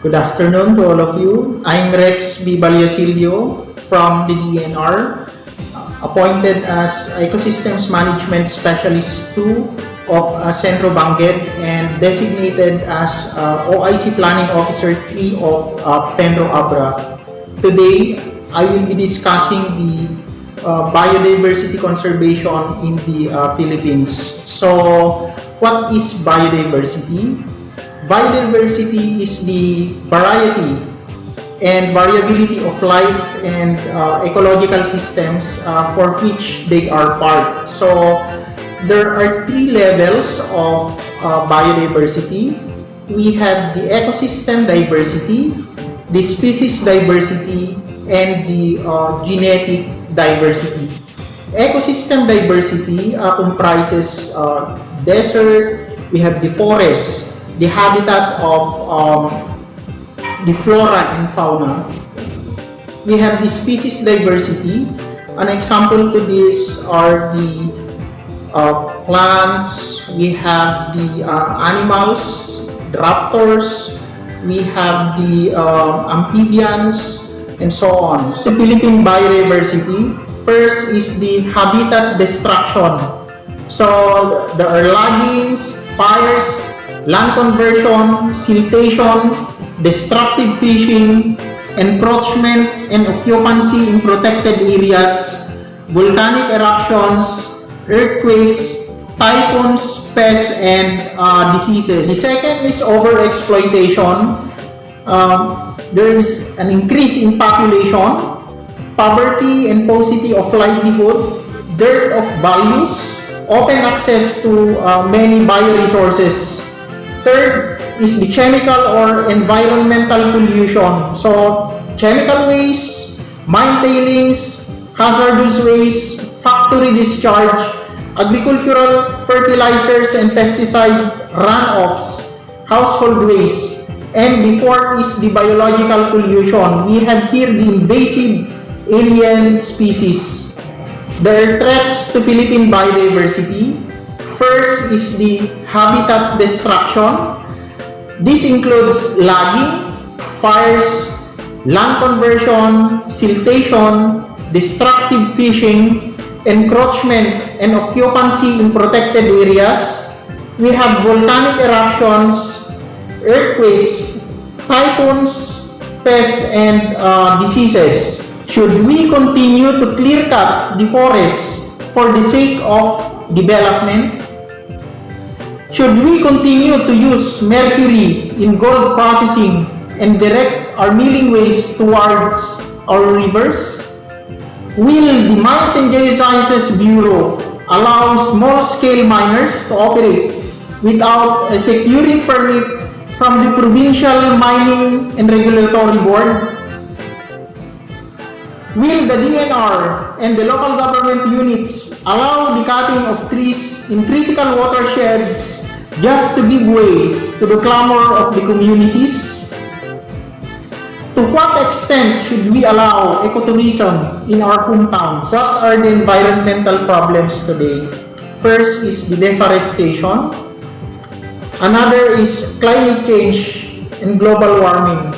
Good afternoon to all of you. I'm Rex B. Baliasilio from the DNR, appointed as Ecosystems Management Specialist 2 of Centro Banguet and designated as OIC Planning Officer 3 of Penro Abra. Today, I will be discussing the biodiversity conservation in the Philippines. So, what is biodiversity? Biodiversity is the variety and variability of life and ecological systems for which they are part. So, there are three levels of biodiversity. We have the ecosystem diversity, the species diversity, and the genetic diversity. Ecosystem diversity comprises desert, we have the forest, the habitat of the flora and fauna. We have the species diversity. An example to this are the plants, we have the animals, the raptors, we have the amphibians, and so on. The Philippine biodiversity, first is the habitat destruction. So there are loggings, fires, land conversion, siltation, destructive fishing, encroachment and occupancy in protected areas, volcanic eruptions, earthquakes, typhoons, pests, and diseases. The second is overexploitation. There is an increase in population, poverty and paucity of livelihood, dearth of values, open access to many bioresources. Third is the chemical or environmental pollution. So, chemical waste, mine tailings, hazardous waste, factory discharge, agricultural fertilizers and pesticides runoffs, household waste. And the fourth is the biological pollution. We have here the invasive alien species. There are threats to Philippine biodiversity. First is the habitat destruction. This includes logging, fires, land conversion, siltation, destructive fishing, encroachment and occupancy in protected areas. We have volcanic eruptions, earthquakes, typhoons, pests, and diseases. Should we continue to clear cut the forest for the sake of development? Should we continue to use mercury in gold processing and direct our milling waste towards our rivers? Will the Mines and Geosciences Bureau allow small-scale miners to operate without a securing permit from the Provincial Mining and Regulatory Board? Will the DNR and the local government units allow the cutting of trees in critical watersheds just to give way to the clamor of the communities? To what extent should we allow ecotourism in our hometowns? What are the environmental problems today? First is the deforestation. Another is climate change and global warming.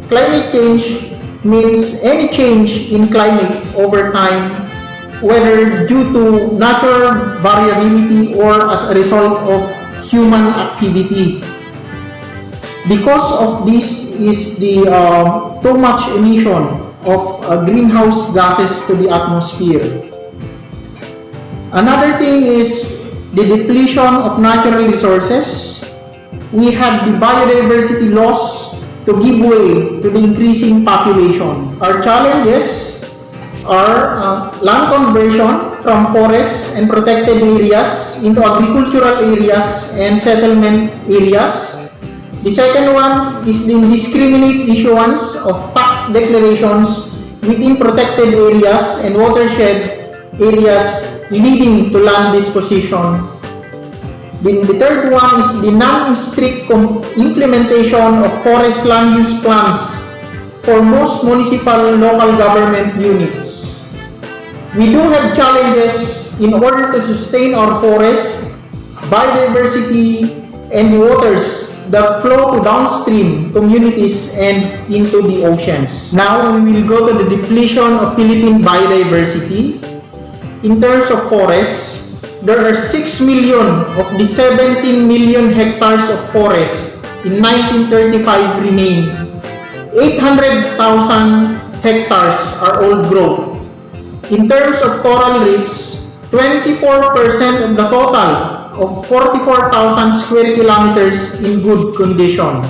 Climate change means any change in climate over time, whether due to natural variability or as a result of human activity. Because of this is the too much emission of greenhouse gases to the atmosphere. Another thing is the depletion of natural resources. We have the biodiversity loss to give way to the increasing population. Our challenges are land conversion from forests and protected areas into agricultural areas and settlement areas. The second one is the indiscriminate issuance of tax declarations within protected areas and watershed areas leading to land disposition. Then the third one is the non-strict implementation of forest land use plans for most municipal local government units. We do have challenges in order to sustain our forests, biodiversity, and waters that flow to downstream communities and into the oceans. Now, we will go to the depletion of Philippine biodiversity. In terms of forests, there are 6 million of the 17 million hectares of forest in 1935 remain. 800,000 hectares are old growth. In terms of coral reefs, 24% of the total of 44,000 square kilometers in good condition.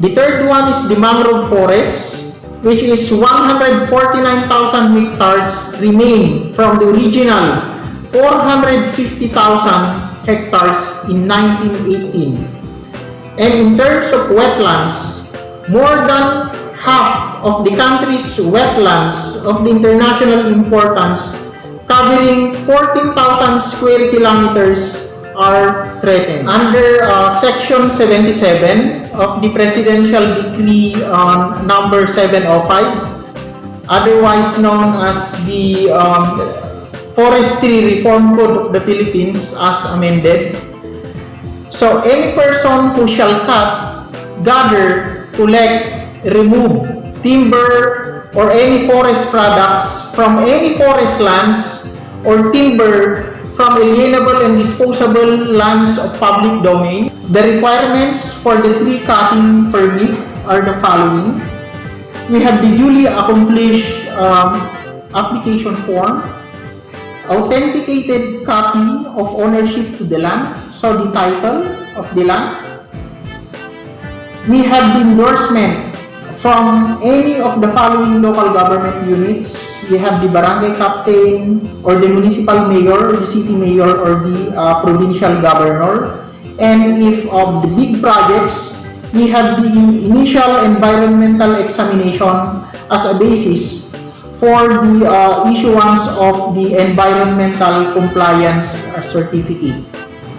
The third one is the mangrove forest, which is 149,000 hectares remain from the original 450,000 hectares in 1918. And in terms of wetlands, more than half of the country's wetlands of the international importance, covering 14,000 square kilometers, are threatened. Under Section 77 of the Presidential Decree number 705, otherwise known as the Forestry Reform Code of the Philippines as amended. So, any person who shall cut, gather, collect, remove timber or any forest products from any forest lands or timber from alienable and disposable lands of public domain. The requirements for the tree cutting permit are the following. We have the duly accomplished application form, authenticated copy of ownership to the land, so the title of the land. We have the endorsement from any of the following local government units. We have the barangay captain or the municipal mayor, or the city mayor, or the provincial governor. And if of the big projects, we have the initial environmental examination as a basis for the issuance of the environmental compliance certificate.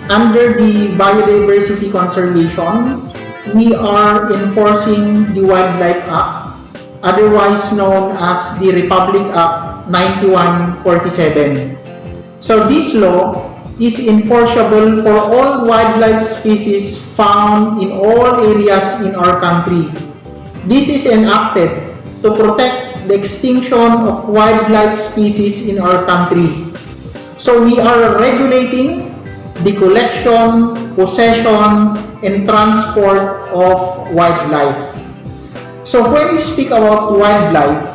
Under the biodiversity conservation, we are enforcing the Wildlife Act, otherwise known as the Republic Act 9147. So this law is enforceable for all wildlife species found in all areas in our country. This is enacted to protect the extinction of wildlife species in our country. So we are regulating the collection, possession, and transport of wildlife. So when we speak about wildlife,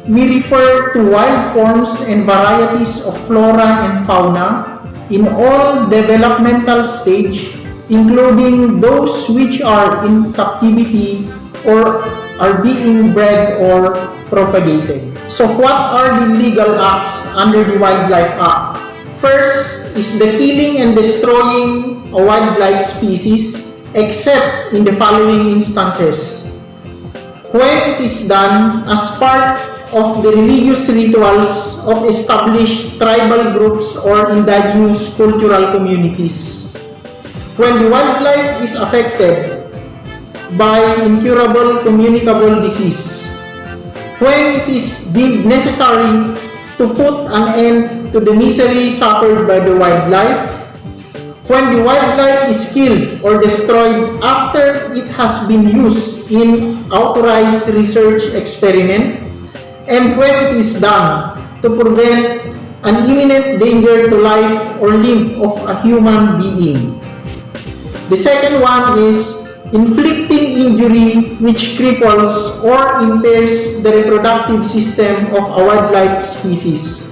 we refer to wild forms and varieties of flora and fauna in all developmental stage, including those which are in captivity or are being bred or propagated. So what are the legal acts under the Wildlife Act? First is the killing and destroying a wildlife species except in the following instances. When it is done as part of the religious rituals of established tribal groups or indigenous cultural communities. When the wildlife is affected by incurable communicable disease. When it is deemed necessary to put an end to the misery suffered by the wildlife. When the wildlife is killed or destroyed after it has been used in authorized research experiment, and when it is done to prevent an imminent danger to life or limb of a human being. The second one is inflicting injury which cripples or impairs the reproductive system of a wildlife species.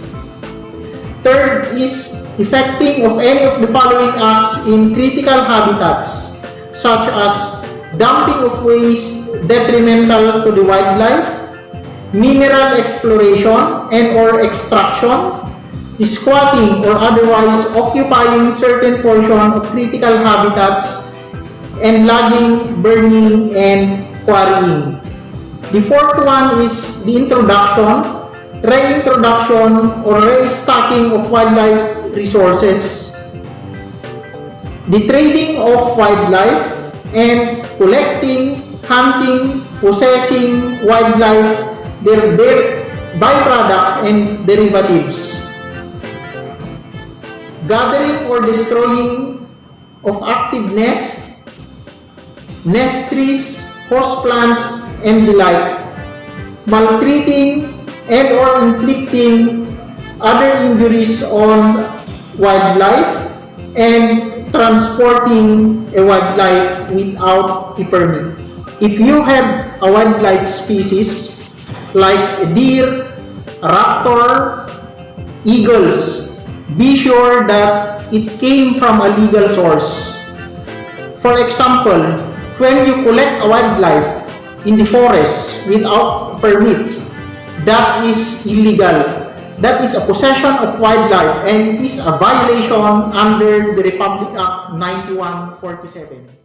Third is effecting of any of the following acts in critical habitats, such as dumping of waste detrimental to the wildlife, mineral exploration and or extraction, squatting or otherwise occupying certain portion of critical habitats, and logging, burning, and quarrying. The fourth one is the introduction, reintroduction, or restocking of wildlife resources, the trading of wildlife, and collecting, hunting, possessing wildlife, their byproducts and derivatives, gathering or destroying of active nests, nest trees, host plants, and the like, maltreating and or inflicting other injuries on wildlife, and transporting a wildlife without a permit. If you have a wildlife species like a deer, a raptor, eagles, be sure that it came from a legal source. For example, when you collect a wildlife in the forest without permit, that is illegal. That is a possession of wildlife and it is a violation under the Republic Act 9147.